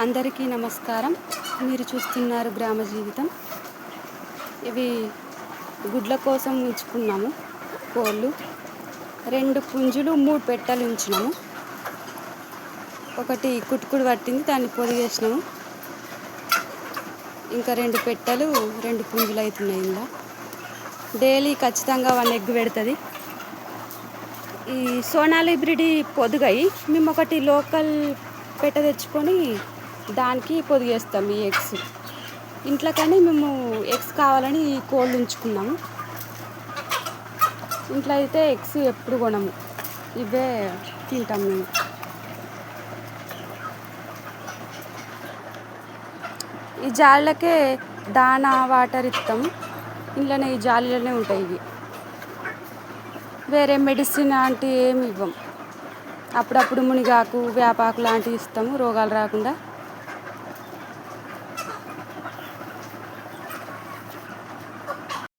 అందరికీ నమస్కారం. మీరు చూస్తున్నారు గ్రామ జీవితం. ఇవి గుడ్ల కోసం ఉంచుకున్నాము కోళ్ళు. 2 పుంజులు 3 పెట్టెలు ఉంచినాము. ఒకటి కుట్టుకుడు పట్టింది, దాన్ని పొదిగేసినాము. ఇంకా 2 పెట్టెలు 2 పుంజులు అవుతున్నాయి. ఇలా డైలీ ఖచ్చితంగా 1 ఎగ్ పెడుతుంది. ఈ సోనాలి బ్రీడ్ పొదుగాయి. మేము ఒకటి లోకల్ పెట్ట తెచ్చుకొని దానికి పొదిగేస్తాం ఈ ఎగ్స్. ఇంట్లో కానీ మేము ఎగ్స్ కావాలని ఈ కోళ్ళు ఉంచుకున్నాము. ఇంట్లో అయితే ఎగ్స్ ఎప్పుడు కొనము, ఇవే తింటాం మేము. ఈ జాళ్ళకే దానా వాటర్ ఇస్తాము. ఇంట్లోనే ఈ జాలీలోనే ఉంటాయి ఇవి. వేరే మెడిసిన్ లాంటివి ఏమి ఇవ్వం. అప్పుడప్పుడు మునిగాకు, వేపాకు లాంటివి ఇస్తాము రోగాలు రాకుండా.